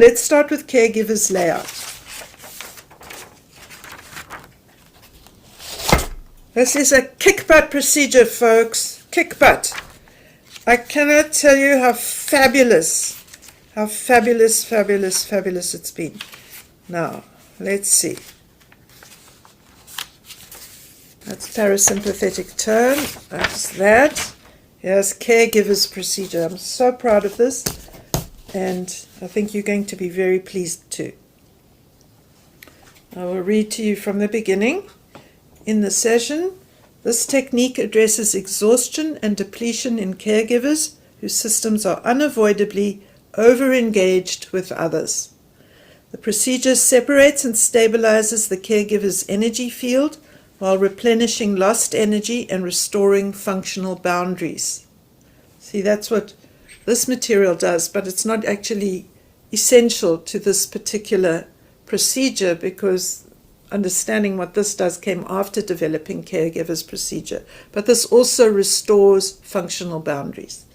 let's start with caregivers layout. This is a kick butt procedure, folks. Kick butt. I cannot tell you how fabulous it's been. Now, let's see. That's parasympathetic tone. That's that. Here's caregivers procedure. I'm so proud of this, and I think you're going to be very pleased too. I will read to you from the beginning. In the session, this technique addresses exhaustion and depletion in caregivers whose systems are unavoidably over-engaged with others. The procedure separates and stabilizes the caregiver's energy field while replenishing lost energy and restoring functional boundaries. See, that's what this material does, but it's not actually essential to this particular procedure, because understanding what this does came after developing caregivers procedure. But this also restores functional boundaries.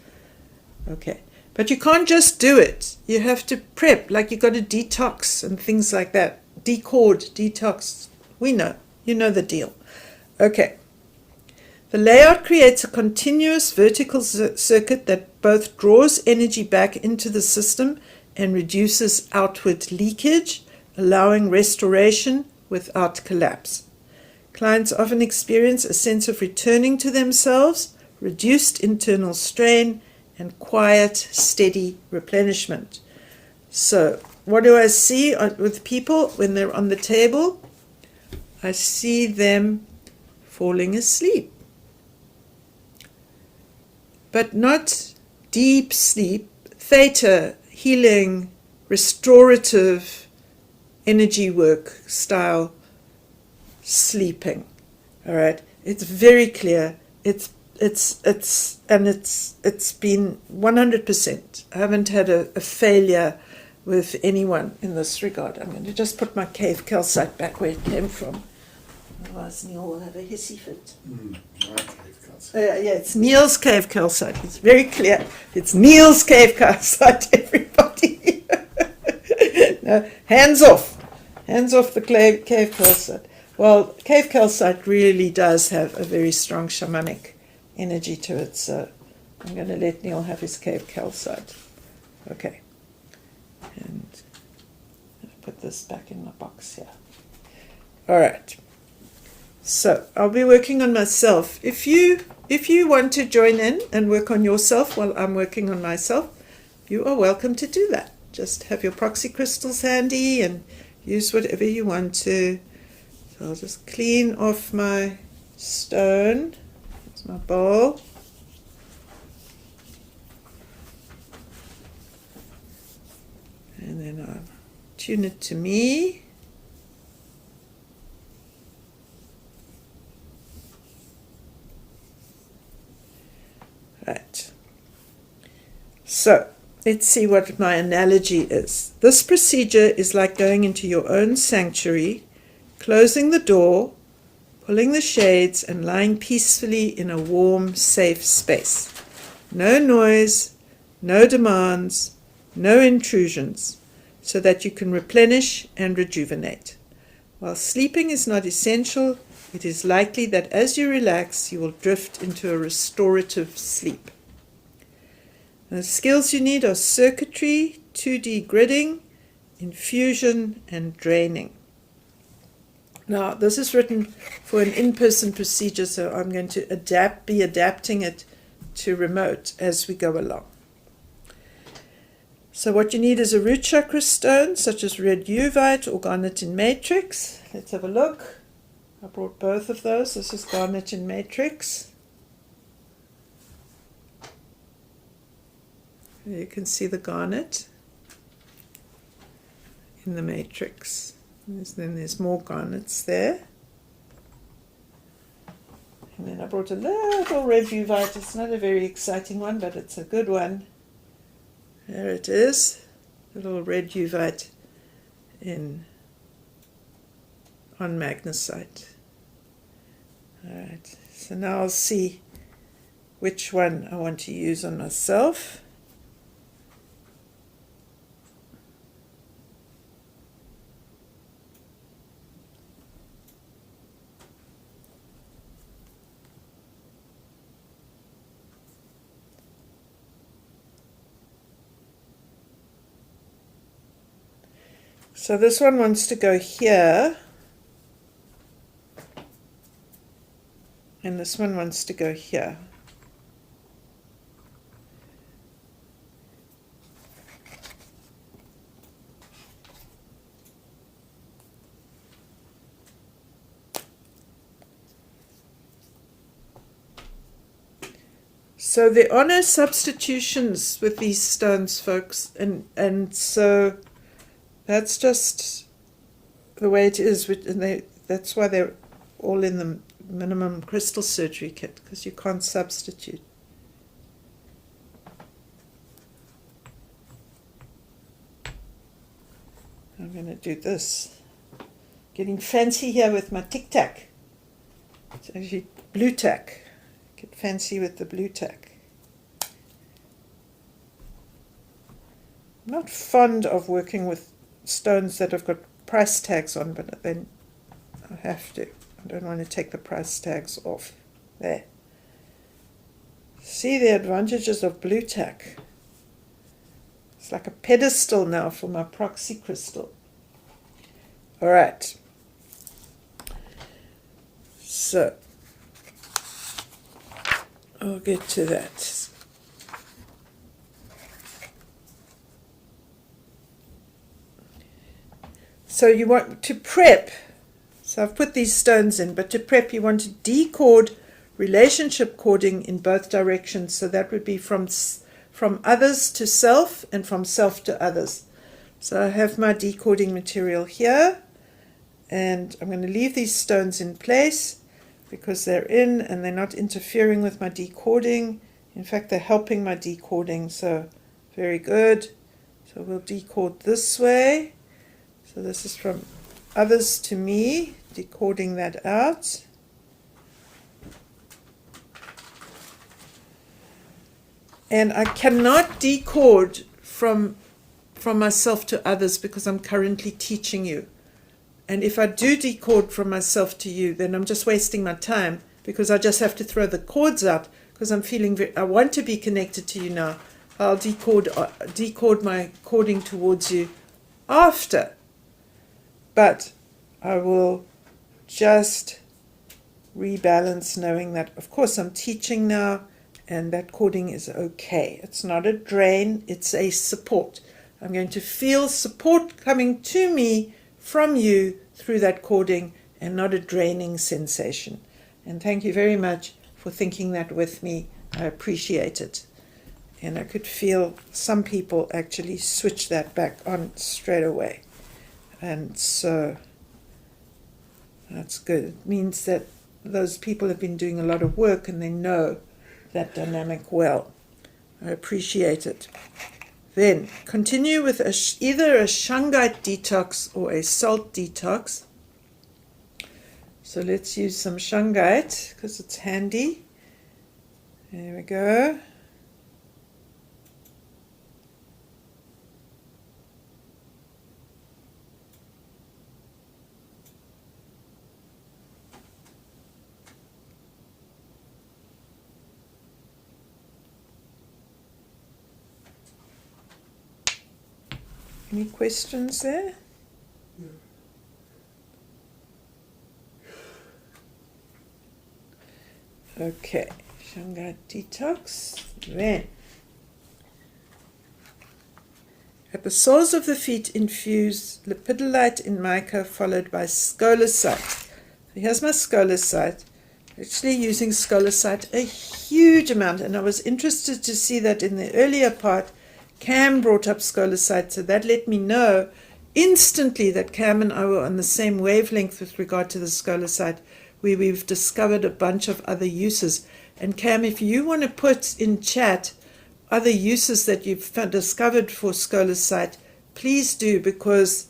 Okay. But you can't just do it. You have to prep, like you've got to detox and things like that. Decord, detox. We know. You know the deal. Okay. The layout creates a continuous vertical circuit that both draws energy back into the system and reduces outward leakage, allowing restoration without collapse. Clients often experience a sense of returning to themselves, reduced internal strain, and quiet, steady replenishment. So, what do I see with people when they're on the table? I see them falling asleep. But not deep sleep, theta, healing, restorative, energy work style sleeping. All right, it's very clear. It's been 100%. I haven't had a failure with anyone in this regard. I'm going to just put my cave calcite back where it came from. Otherwise Neil will have a hissy fit. Yeah, it's Neil's cave calcite. It's very clear. It's Neil's cave calcite, everybody. No, hands off. Hands off the cave calcite. Well, cave calcite really does have a very strong shamanic energy to it, so I'm going to let Neil have his cave calcite. Okay. And I'll put this back in my box here. All right. So I'll be working on myself. If you want to join in and work on yourself while I'm working on myself, you are welcome to do that. Just have your proxy crystals handy and use whatever you want to. So I'll just clean off my stone. Here's my bowl. And then I'll tune it to me. Right. So, let's see what my analogy is. This procedure is like going into your own sanctuary, closing the door, pulling the shades, and lying peacefully in a warm, safe space. No noise, no demands, no intrusions, so that you can replenish and rejuvenate. While sleeping is not essential, it is likely that as you relax, you will drift into a restorative sleep. The skills you need are circuitry, 2D gridding, infusion, and draining. Now, this is written for an in-person procedure, so I'm going to be adapting it to remote as we go along. So what you need is a root chakra stone, such as red uvite or garnet in matrix. Let's have a look. I brought both of those. This is garnet in matrix. You can see the garnet in the matrix. Then there's more garnets there. And then I brought a little red uvite. It's not a very exciting one, but it's a good one. There it is. Little red uvite on magnesite. Alright, so now I'll see which one I want to use on myself. So this one wants to go here, and this one wants to go here. So there are no substitutions with these stones, folks, and so that's just the way it is. And that's why they're all in the minimum crystal surgery kit, because you can't substitute. I'm going to do this. Getting fancy here with my tic tac. It's actually blue tack. Get fancy with the blue tack. I'm not fond of working with stones that have got price tags on, but then I have to. I don't want to take the price tags off. There. See the advantages of blue tack. It's like a pedestal now for my proxy crystal. All right. So I'll get to that. So you want to prep. So I've put these stones in, but to prep you want to decord relationship cording in both directions. So that would be from others to self and from self to others. So I have my decording material here, and I'm going to leave these stones in place because they're in and they're not interfering with my decording. In fact, they're helping my decording, so very good. So we'll decord this way. So this is from others to me, decording that out. And I cannot decord from myself to others because I'm currently teaching you. And if I do decord from myself to you, then I'm just wasting my time because I just have to throw the cords out because I'm feeling I want to be connected to you now. I'll decord my cording towards you after. But I will just rebalance knowing that, of course, I'm teaching now and that cording is okay. It's not a drain, it's a support. I'm going to feel support coming to me from you through that cording and not a draining sensation. And thank you very much for thinking that with me. I appreciate it. And I could feel some people actually switch that back on straight away. And so that's good. It means that those people have been doing a lot of work and they know that dynamic well. I appreciate it. Then continue with either a shungite detox or a salt detox. So let's use some shungite because it's handy. There we go. Any questions there? Okay, shungite detox. Then, at the soles of the feet, infuse lepidolite in mica followed by scolecite. Here's my scolecite. Actually using scolecite a huge amount, and I was interested to see that in the earlier part Cam brought up scolecite, so that let me know instantly that Cam and I were on the same wavelength with regard to the scolecite, where we've discovered a bunch of other uses. And Cam, if you want to put in chat other uses that you've discovered for scolecite, please do, because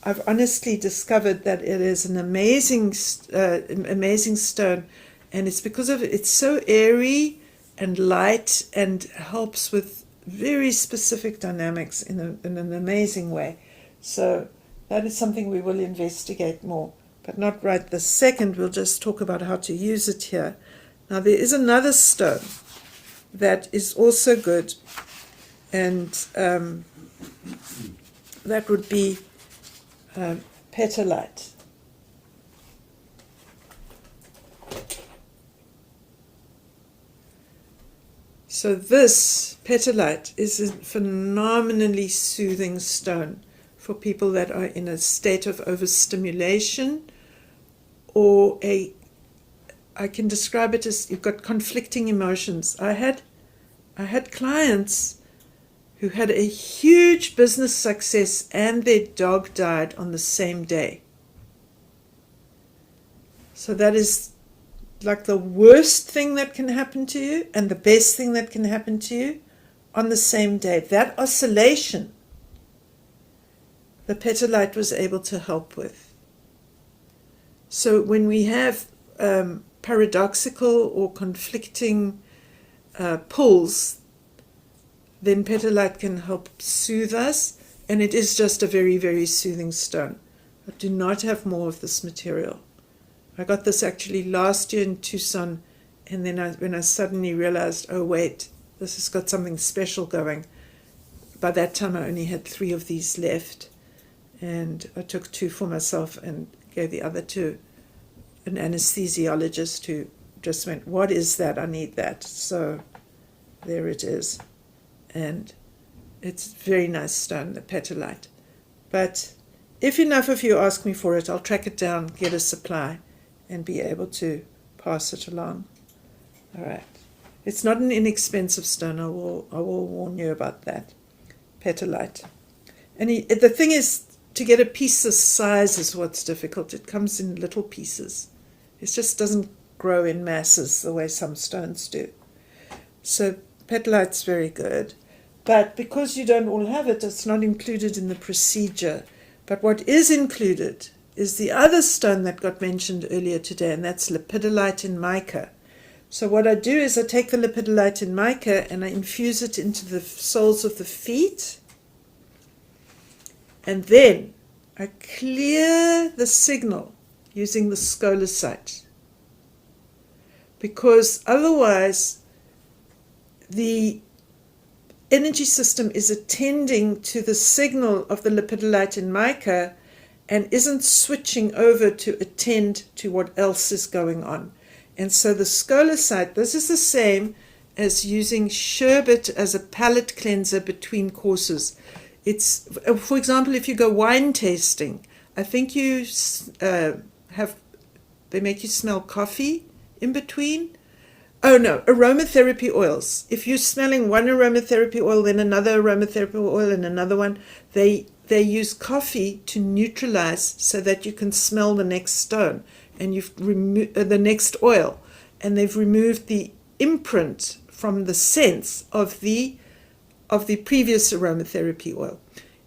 I've honestly discovered that it is an amazing stone, and it's because of it's so airy and light and helps with very specific dynamics in an amazing way. So that is something we will investigate more, but not right this second. We'll just talk about how to use it here. Now there is another stone that is also good, and that would be petalite. So this petalite is a phenomenally soothing stone for people that are in a state of overstimulation, or I can describe it as you've got conflicting emotions. I had clients who had a huge business success and their dog died on the same day. So that is like the worst thing that can happen to you and the best thing that can happen to you on the same day. That oscillation, the petalite was able to help with. So when we have paradoxical or conflicting pulls, then petalite can help soothe us, and it is just a very, very soothing stone. I do not have more of this material. I got this actually last year in Tucson, and then when I suddenly realized, oh wait, this has got something special going. By that time I only had 3 of these left, and I took 2 for myself and gave the other to an anesthesiologist who just went, what is that? I need that. So there it is. And it's a very nice stone, the petalite. But if enough of you ask me for it, I'll track it down, get a supply, and be able to pass it along. All right. It's not an inexpensive stone. I will warn you about that. Petalite. And the thing is, to get a piece this size is what's difficult. It comes in little pieces. It just doesn't grow in masses the way some stones do. So petalite's very good. But because you don't all have it, it's not included in the procedure. But what is included is the other stone that got mentioned earlier today, and that's lepidolite in mica. So what I do is I take the lepidolite in mica and I infuse it into the soles of the feet, and then I clear the signal using the scolecite, because otherwise the energy system is attending to the signal of the lepidolite in mica and isn't switching over to attend to what else is going on. And so the scolecite, this is the same as using sherbet as a palate cleanser between courses. It's, for example, if you go wine tasting, I think they make you smell coffee in between. Oh no, aromatherapy oils. If you're smelling one aromatherapy oil, then another aromatherapy oil and another one, they use coffee to neutralize so that you can smell the next stone and you've removed the next oil, and they've removed the imprint from the sense of the previous aromatherapy oil.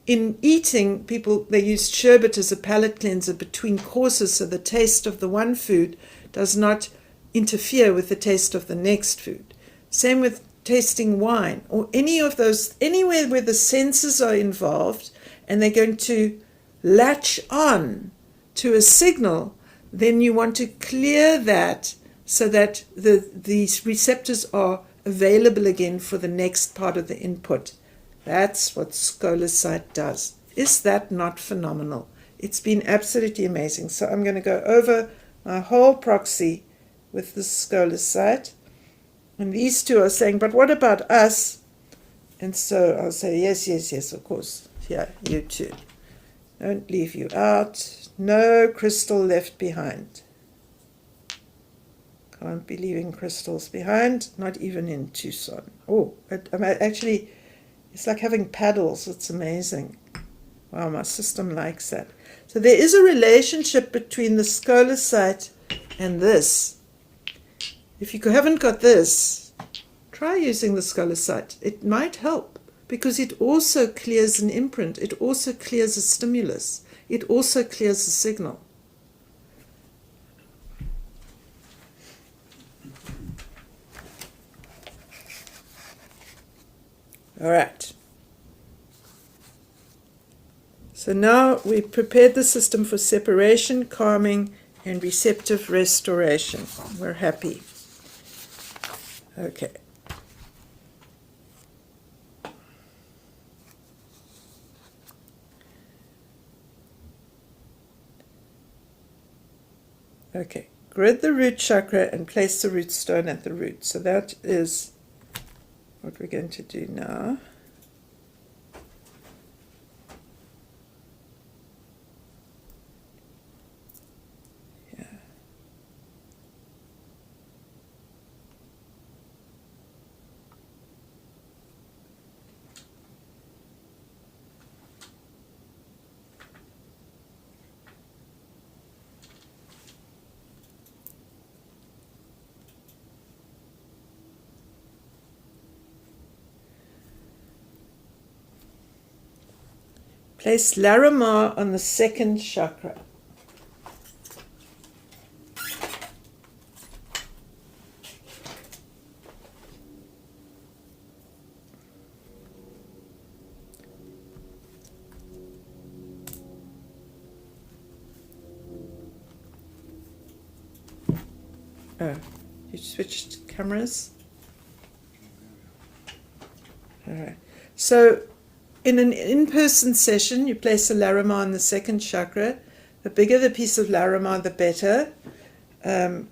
In eating, they use sherbet as a palate cleanser between courses so the taste of the one food does not interfere with the taste of the next food. Same with tasting wine or any of those, anywhere where the senses are involved and they're going to latch on to a signal, then you want to clear that so that these receptors are available again for the next part of the input. That's what scolecite does. Is that not phenomenal? It's been absolutely amazing. So I'm going to go over my whole proxy with the scolecite. And these two are saying, but what about us? And so I'll say, yes, of course. Yeah, you too. Don't leave you out. No crystal left behind. Can't be leaving crystals behind, not even in Tucson. Oh, actually, it's like having paddles. It's amazing. Wow, my system likes that. So there is a relationship between the scolecite and this. If you haven't got this, try using the scolecite. It might help because it also clears an imprint. It also clears a stimulus. It also clears a signal. All right. So now we've prepared the system for separation, calming, and receptive restoration. We're happy. Okay. Okay, grid the root chakra and place the root stone at the root. So that is what we're going to do now. Place Larimar on the second chakra. Oh, you switched cameras? All right. So in an in-person session, you place a Larimar in the second chakra. The bigger the piece of Larimar, the better. The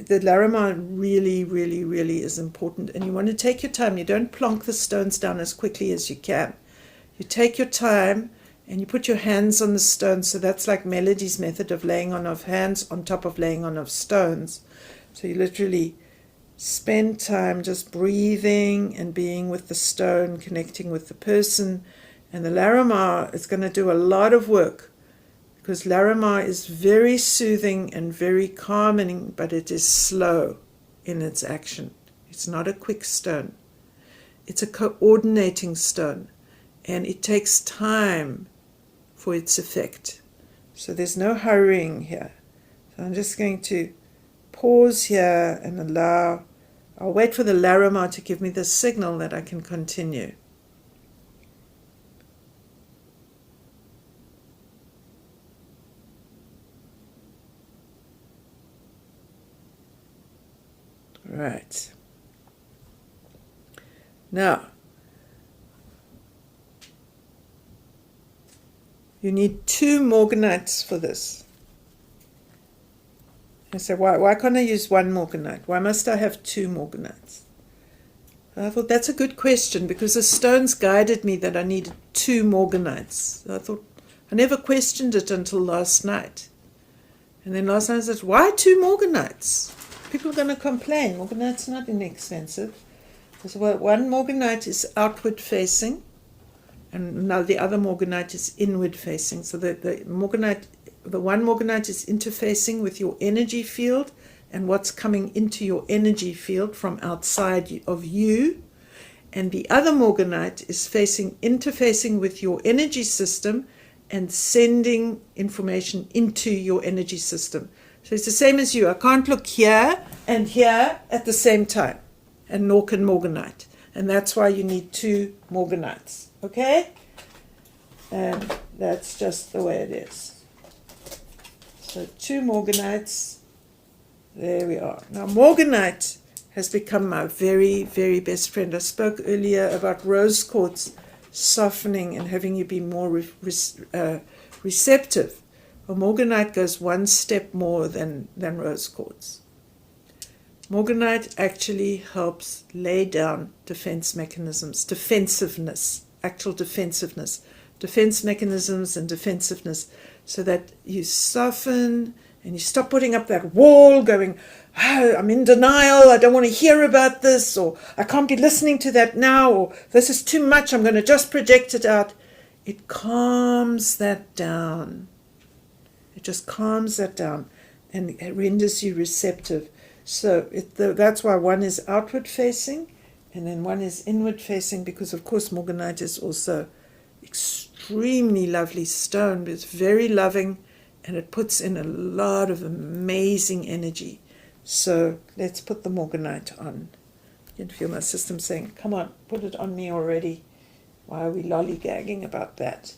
Larimar really, really, really is important. And you want to take your time. You don't plonk the stones down as quickly as you can. You take your time and you put your hands on the stones. So that's like Melody's method of laying on of hands on top of laying on of stones. So you literally spend time just breathing and being with the stone, connecting with the person. And the Larimar is going to do a lot of work, because Larimar is very soothing and very calming, but it is slow in its action. It's not a quick stone. It's a coordinating stone, and it takes time for its effect. So there's no hurrying here. So I'm just going to pause here and allow. I'll wait for the Larimar to give me the signal that I can continue. Right. Now, you need 2 morganites for this. I said, why can't I use 1 morganite? Why must I have 2 morganites? I thought that's a good question, because the stones guided me that I needed 2 morganites. So I thought, I never questioned it until last night. And then last night I said, why 2 morganites? People are going to complain. Morganite's not inexpensive. So, well, 1 morganite is outward facing, and now the other morganite is inward facing. So the 1 morganite is interfacing with your energy field and what's coming into your energy field from outside of you. And the other morganite is interfacing with your energy system and sending information into your energy system. So it's the same as you. I can't look here and here at the same time, and nor can morganite. And that's why you need 2 morganites. Okay? And that's just the way it is. So 2 morganites. There we are. Now morganite has become my very, very best friend. I spoke earlier about rose quartz softening and having you be more receptive. Well, morganite goes 1 step more than rose quartz. Morganite actually helps lay down defense mechanisms, defensiveness, actual defensiveness, defense mechanisms and defensiveness, so that you soften and you stop putting up that wall going, oh, I'm in denial, I don't want to hear about this, or I can't be listening to that now, or this is too much, I'm going to just project it out. It calms that down. It just calms that down and it renders you receptive. So that's why 1 is outward facing and then 1 is inward facing, because of course morganite is also extremely lovely stone, but it's very loving and it puts in a lot of amazing energy. So let's put the morganite on. You can feel my system saying, come on, put it on me already. Why are we lollygagging about that?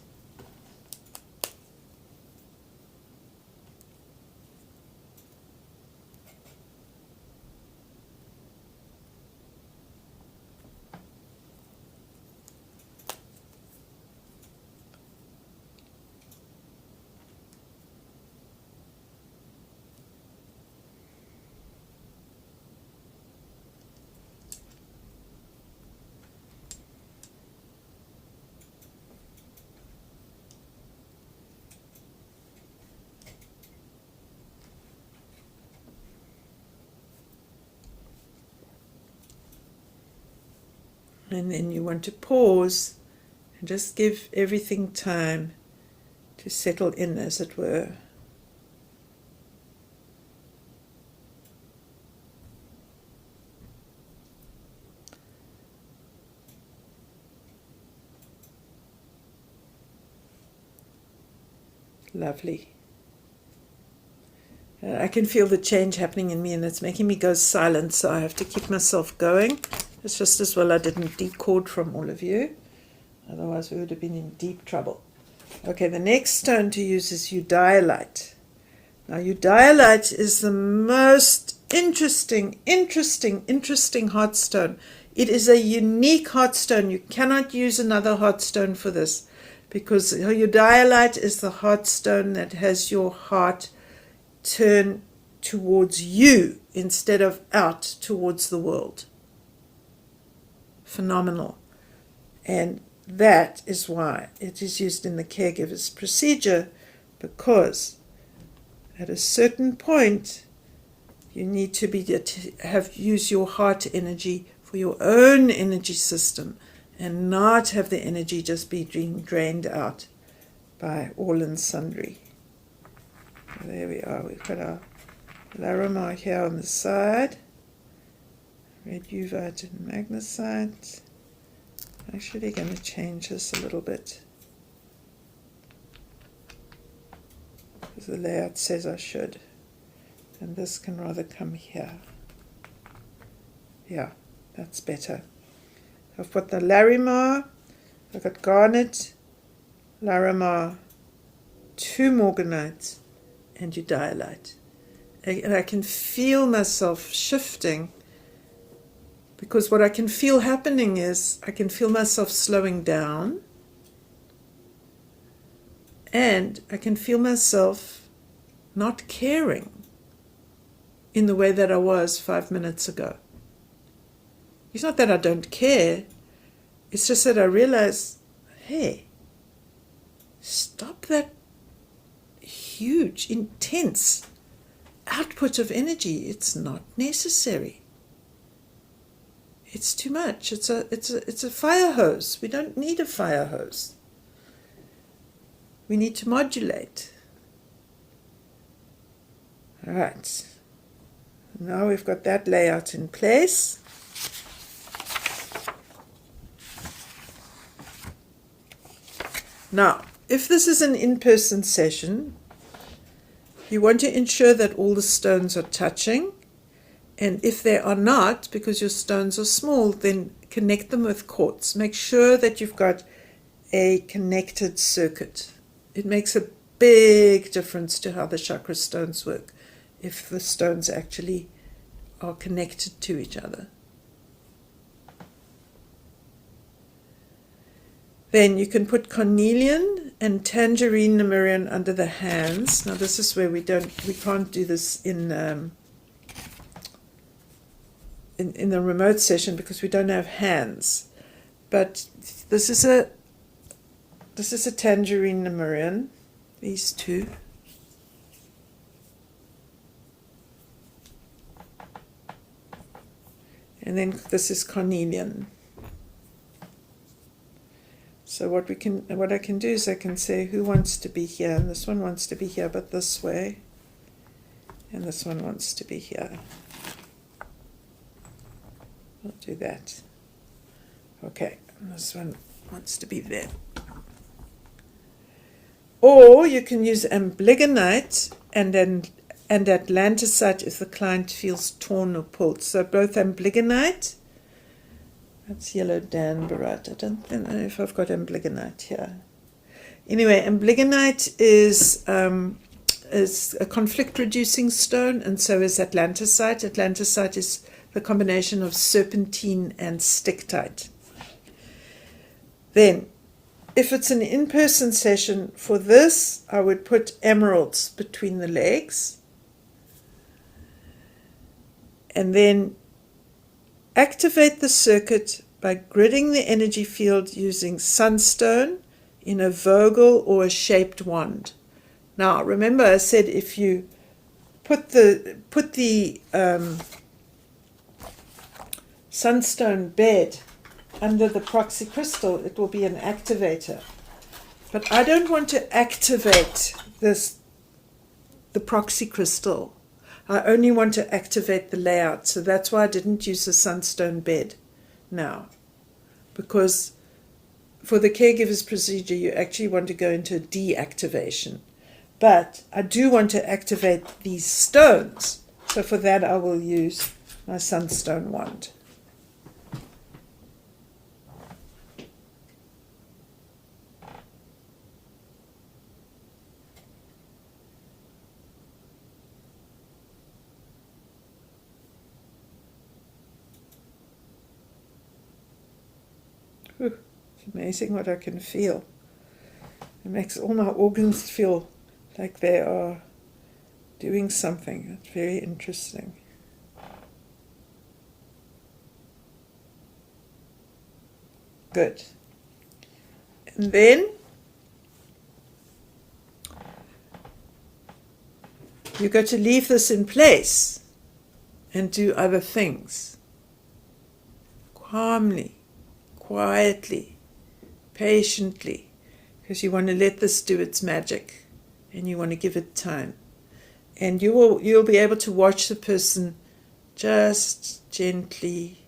And then you want to pause and just give everything time to settle in, as it were. Lovely. I can feel the change happening in me, and it's making me go silent, so I have to keep myself going. It's just as well I didn't decord from all of you. Otherwise we would have been in deep trouble. Okay, the next stone to use is eudialyte. Now eudialyte is the most interesting heart stone. It is a unique heart stone. You cannot use another heart stone for this, because eudialyte is the heart stone that has your heart turn towards you instead of out towards the world. Phenomenal. And that is why it is used in the caregiver's procedure, because at a certain point you need to use your heart energy for your own energy system, and not have the energy just be drained out by all and sundry. There we are. We've got our larimar here on the side. Red uvite and magnesite. I'm actually going to change this a little bit, because the layout says I should. And this can rather come here. Yeah, that's better. I've got the larimar, I've got garnet, larimar, 2 morganites, and eudialyte. And I can feel myself shifting, because what I can feel happening is I can feel myself slowing down, and I can feel myself not caring in the way that I was 5 minutes ago. It's not that I don't care, it's just that I realize, hey, stop that huge, intense output of energy. It's not necessary. It's too much. It's a fire hose. We don't need a fire hose. We need to modulate. All right. Now we've got that layout in place. Now, if this is an in-person session, you want to ensure that all the stones are touching. And if they are not, because your stones are small, then connect them with quartz. Make sure that you've got a connected circuit. It makes a big difference to how the chakra stones work if the stones actually are connected to each other. Then you can put cornelian and tangerine lemurian under the hands. Now this is where we can't do this in the remote session, because we don't have hands. But this is a tangerine lemurian, these two. And then this is cornelian. So what I can do is I can say who wants to be here, and this one wants to be here but this way, and this one wants to be here. I'll do that. Okay, and this one wants to be there. Or you can use amblygonite and atlanticite if the client feels torn or pulled. So both amblygonite, that's yellow danbarite. I don't know if I've got amblygonite here. Anyway, amblygonite is a conflict-reducing stone, and so is atlanticite. Atlanticite is the combination of serpentine and sticktite. Then, if it's an in-person session, for this, I would put emeralds between the legs. And then activate the circuit by gridding the energy field using sunstone in a vogel or a shaped wand. Now, remember I said if you put the sunstone bed under the proxy crystal, it will be an activator. But I don't want to activate the proxy crystal. I only want to activate the layout. So that's why I didn't use a sunstone bed now. Because for the caregivers procedure, you actually want to go into a deactivation. But I do want to activate these stones. So for that, I will use my sunstone wand. Whew, it's amazing what I can feel. It makes all my organs feel like they are doing something. It's very interesting. Good. And then you've got to leave this in place and do other things. Calmly, quietly, patiently, because you want to let this do its magic and you want to give it time. And you'll be able to watch the person just gently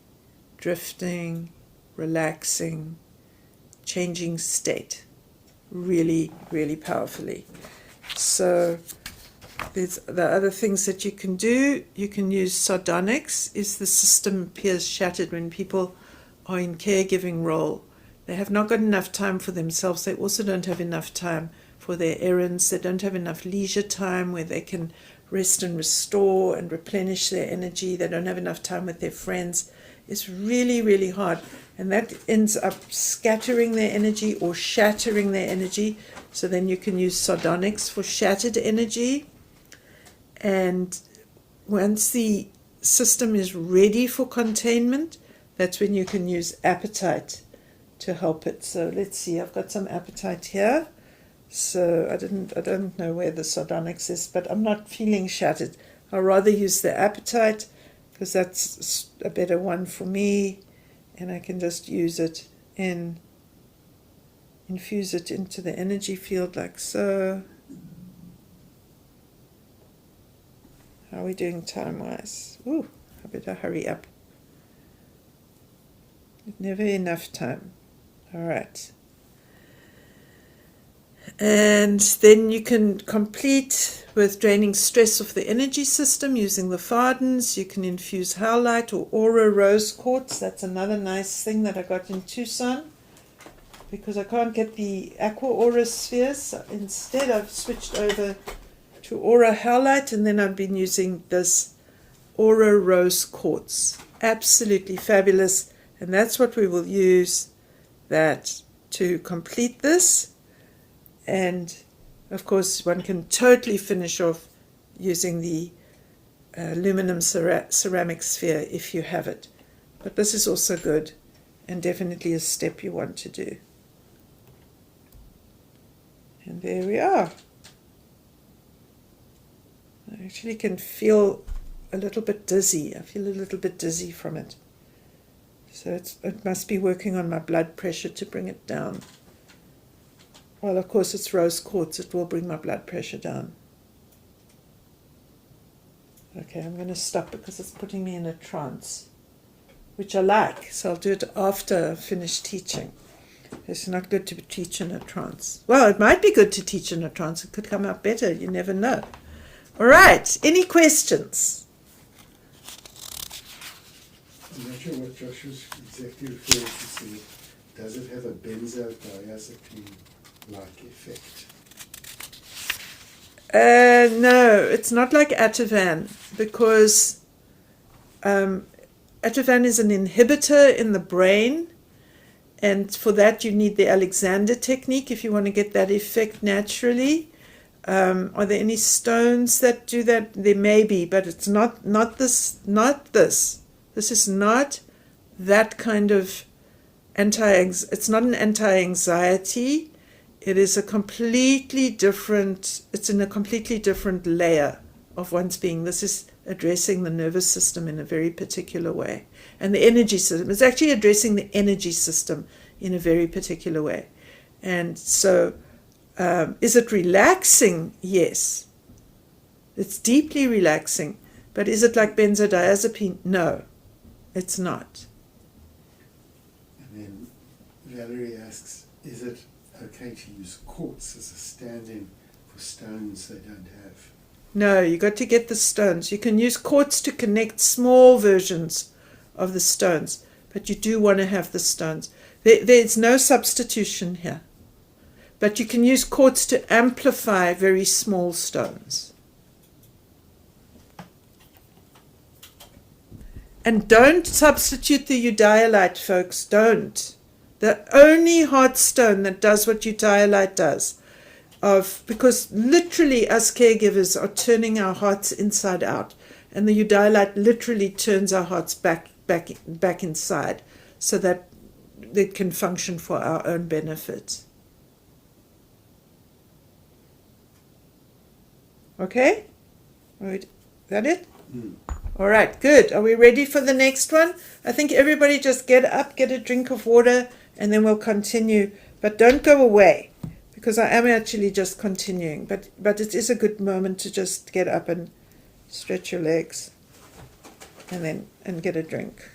drifting, relaxing, changing state really, really powerfully. So there's the other things that you can do. You can use sardonyx if the system appears shattered when people are in caregiving role. They have not got enough time for themselves. They also don't have enough time for their errands. They don't have enough leisure time where they can rest and restore and replenish their energy. They don't have enough time with their friends. It's really, really hard. And that ends up scattering their energy or shattering their energy. So then you can use sardonyx for shattered energy. And once the system is ready for containment, that's when you can use appetite to help it. So let's see, I've got some appetite here. So I don't know where the sardonyx is, but I'm not feeling shattered. I'll rather use the appetite because that's a better one for me. And I can just use it infuse it into the energy field like so. How are we doing time-wise? Ooh, I better hurry up. Never enough time. All right. And then you can complete with draining stress off the energy system using the Fardens. You can infuse howlite or aura rose quartz. That's another nice thing that I got in Tucson because I can't get the aqua aura spheres. So instead, I've switched over to aura howlite, and then I've been using this aura rose quartz. Absolutely fabulous. And that's what we will use that to complete this. And of course, one can totally finish off using the aluminum ceramic sphere if you have it. But this is also good and definitely a step you want to do. And there we are. I actually can feel a little bit dizzy. I feel a little bit dizzy from it. So it must be working on my blood pressure to bring it down. Well, of course, it's rose quartz. It will bring my blood pressure down. Okay, I'm going to stop because it's putting me in a trance, which I like. So I'll do it after I finish teaching. It's not good to teach in a trance. Well, it might be good to teach in a trance. It could come out better. You never know. All right. Any questions? I'm not sure what Josh was exactly referring to say. Does it have a benzodiazepine-like effect? No, it's not like Ativan because Ativan is an inhibitor in the brain, and for that you need the Alexander technique if you want to get that effect naturally. Are there any stones that do that? There may be, but it's not this. This is not that kind of it's not an anti-anxiety. It is a completely different, it's in a completely different layer of one's being. This addressing the nervous system in a very particular way. And the energy system. It's actually addressing the energy system in a very particular way. And so, is it relaxing? Yes. It's deeply relaxing. But is it like benzodiazepine? No, it's not. And then Valerie asks, is it okay to use quartz as a stand-in for stones they don't have? No, you got to get the stones. You can use quartz to connect small versions of the stones, but you do want to have the stones. There's no substitution here. But you can use quartz to amplify very small stones. And don't substitute the eudialyte, folks. Don't. The only heart stone that does what eudialyte does, because literally us caregivers are turning our hearts inside out, and the eudialyte literally turns our hearts back inside, so that it can function for our own benefit. Okay? Is that it? All right, good. Are we ready for the next one? I think everybody just get up, get a drink of water, and then we'll continue. But don't go away, because I am actually just continuing. But it is a good moment to just get up and stretch your legs and get a drink.